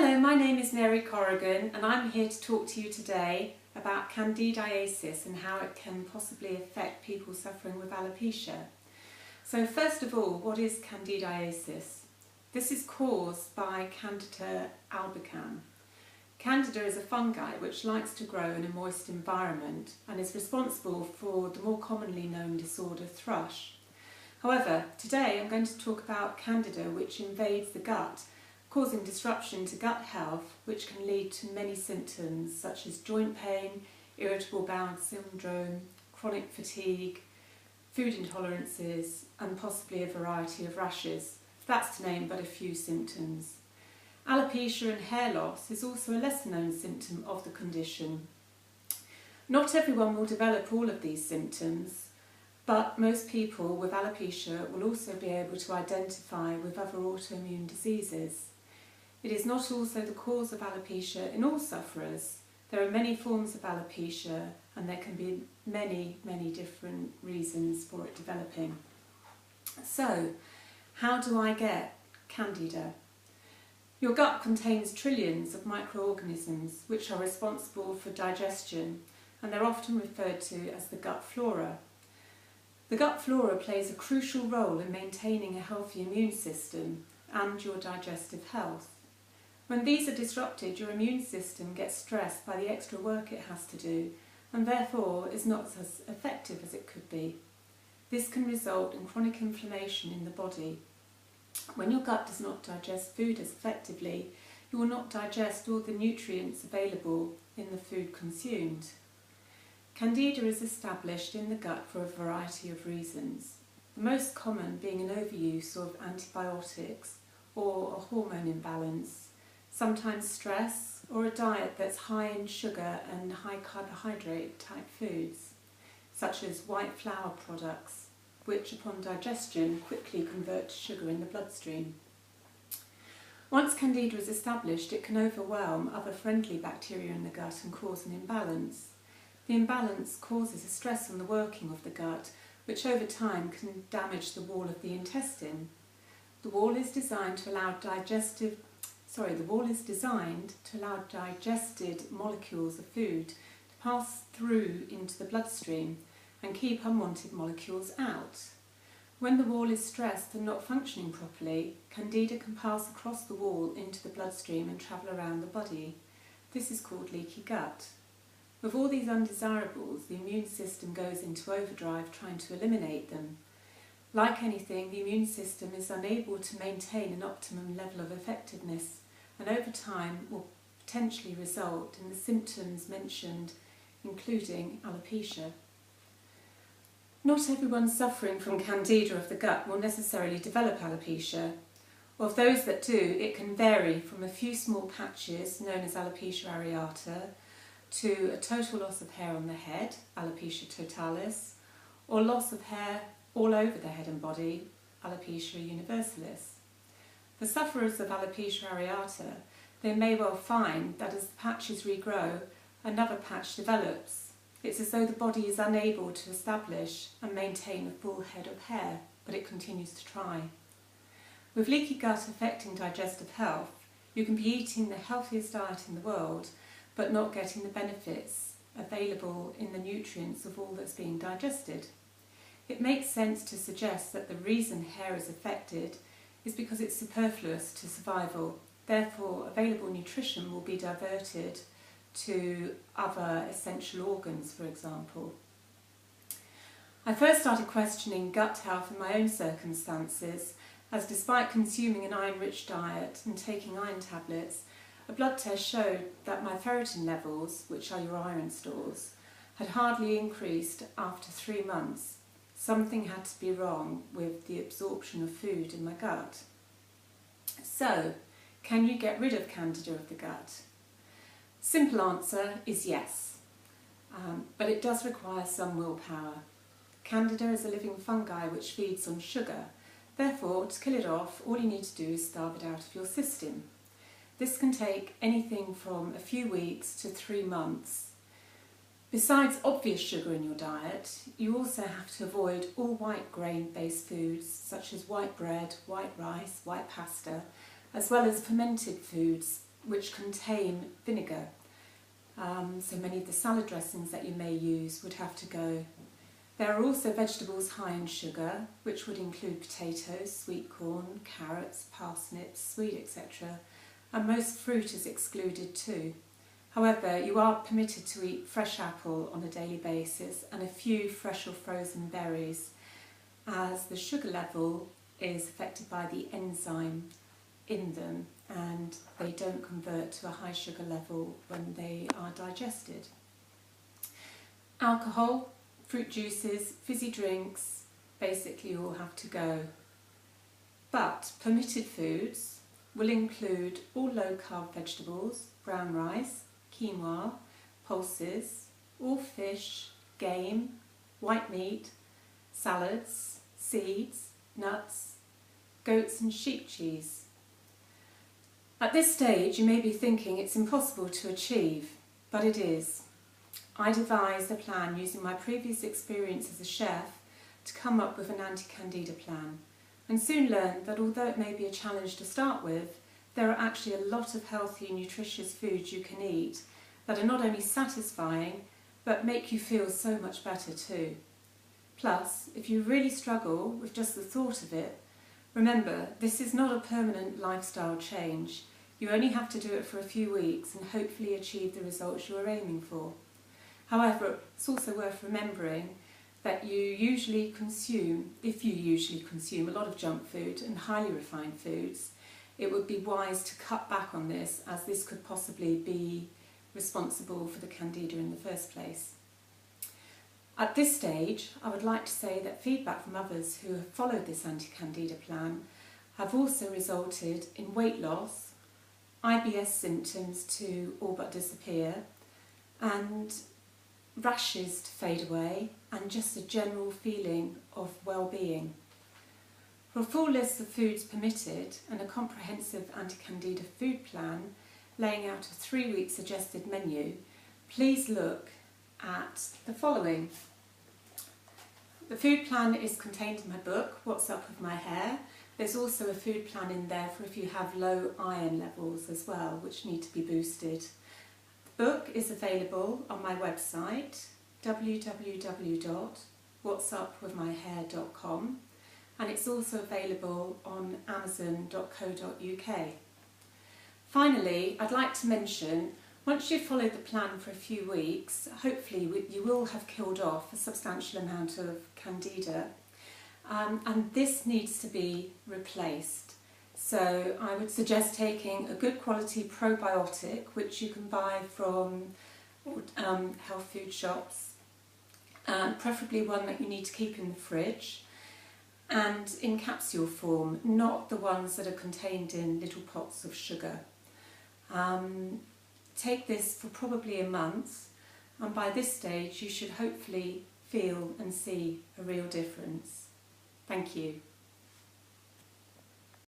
Hello, my name is Mary Corrigan and I'm here to talk to you today about candidiasis and how it can possibly affect people suffering with alopecia. So first of all, what is candidiasis? This is caused by Candida albicans. Candida is a fungi which likes to grow in a moist environment and is responsible for the more commonly known disorder thrush. However, today I'm going to talk about Candida which invades the gut, causing disruption to gut health, which can lead to many symptoms such as joint pain, irritable bowel syndrome, chronic fatigue, food intolerances and possibly a variety of rashes. That's to name but a few symptoms. Alopecia and hair loss is also a lesser known symptom of the condition. Not everyone will develop all of these symptoms, but most people with alopecia will also be able to identify with other autoimmune diseases. It is not also the cause of alopecia in all sufferers. There are many forms of alopecia and there can be many different reasons for it developing. So, how do I get Candida? Your gut contains trillions of microorganisms which are responsible for digestion, and they're often referred to as the gut flora. The gut flora plays a crucial role in maintaining a healthy immune system and your digestive health. When these are disrupted, your immune system gets stressed by the extra work it has to do and therefore is not as effective as it could be. This can result in chronic inflammation in the body. When your gut does not digest food as effectively, you will not digest all the nutrients available in the food consumed. Candida is established in the gut for a variety of reasons, the most common being an overuse of antibiotics or a hormone imbalance, sometimes stress or a diet that's high in sugar and high carbohydrate type foods, such as white flour products, which upon digestion quickly convert to sugar in the bloodstream. Once Candida is established, it can overwhelm other friendly bacteria in the gut and cause an imbalance. The imbalance causes a stress on the working of the gut, which over time can damage the wall of the intestine. The wall is designed to allow digested molecules of food to pass through into the bloodstream and keep unwanted molecules out. When the wall is stressed and not functioning properly, Candida can pass across the wall into the bloodstream and travel around the body. This is called leaky gut. With all these undesirables, the immune system goes into overdrive trying to eliminate them. Like anything, the immune system is unable to maintain an optimum level of effectiveness and over time will potentially result in the symptoms mentioned, including alopecia. Not everyone suffering from Candida of the gut will necessarily develop alopecia. Of those that do, it can vary from a few small patches known as alopecia areata to a total loss of hair on the head, alopecia totalis, or loss of hair all over the head and body, alopecia universalis. For sufferers of alopecia areata, they may well find that as the patches regrow, another patch develops. It's as though the body is unable to establish and maintain a full head of hair, but it continues to try. With leaky gut affecting digestive health, you can be eating the healthiest diet in the world, but not getting the benefits available in the nutrients of all that's being digested. It makes sense to suggest that the reason hair is affected is because it's superfluous to survival. Therefore, available nutrition will be diverted to other essential organs, for example. I first started questioning gut health in my own circumstances, as despite consuming an iron-rich diet and taking iron tablets, a blood test showed that my ferritin levels, which are your iron stores, had hardly increased after 3 months. Something had to be wrong with the absorption of food in my gut. So, can you get rid of Candida of the gut? Simple answer is yes, but it does require some willpower. Candida is a living fungi which feeds on sugar. Therefore, to kill it off, all you need to do is starve it out of your system. This can take anything from a few weeks to 3 months. Besides obvious sugar in your diet, you also have to avoid all white grain-based foods such as white bread, white rice, white pasta, as well as fermented foods which contain vinegar. So many of the salad dressings that you may use would have to go. There are also vegetables high in sugar, which would include potatoes, sweet corn, carrots, parsnips, swede, etc. And most fruit is excluded too. However, you are permitted to eat fresh apple on a daily basis and a few fresh or frozen berries, as the sugar level is affected by the enzyme in them and they don't convert to a high sugar level when they are digested. Alcohol, fruit juices, fizzy drinks, basically all have to go. But permitted foods will include all low-carb vegetables, brown rice, quinoa, pulses, all fish, game, white meat, salads, seeds, nuts, goats and sheep cheese. At this stage you may be thinking it's impossible to achieve, but it is. I devised a plan using my previous experience as a chef to come up with an anti-candida plan, and soon learned that although it may be a challenge to start with, there are actually a lot of healthy, nutritious foods you can eat that are not only satisfying, but make you feel so much better too. Plus, if you really struggle with just the thought of it, remember, this is not a permanent lifestyle change. You only have to do it for a few weeks and hopefully achieve the results you are aiming for. However, it's also worth remembering that if you usually consume a lot of junk food and highly refined foods, it would be wise to cut back on this, as this could possibly be responsible for the candida in the first place. At this stage, I would like to say that feedback from others who have followed this anti-candida plan have also resulted in weight loss, IBS symptoms to all but disappear, and rashes to fade away, and just a general feeling of well-being. For a full list of foods permitted and a comprehensive anti-candida food plan laying out a 3-week suggested menu, please look at the following. The food plan is contained in my book, What's Up With My Hair. There's also a food plan in there for if you have low iron levels as well, which need to be boosted. The book is available on my website, www.whatsupwithmyhair.com, and it's also available on amazon.co.uk. Finally, I'd like to mention, once you've followed the plan for a few weeks, hopefully you will have killed off a substantial amount of candida, and this needs to be replaced. So I would suggest taking a good quality probiotic, which you can buy from health food shops, preferably one that you need to keep in the fridge, and in capsule form, not the ones that are contained in little pots of sugar. Take this for probably a month, and by this stage you should hopefully feel and see a real difference. Thank you.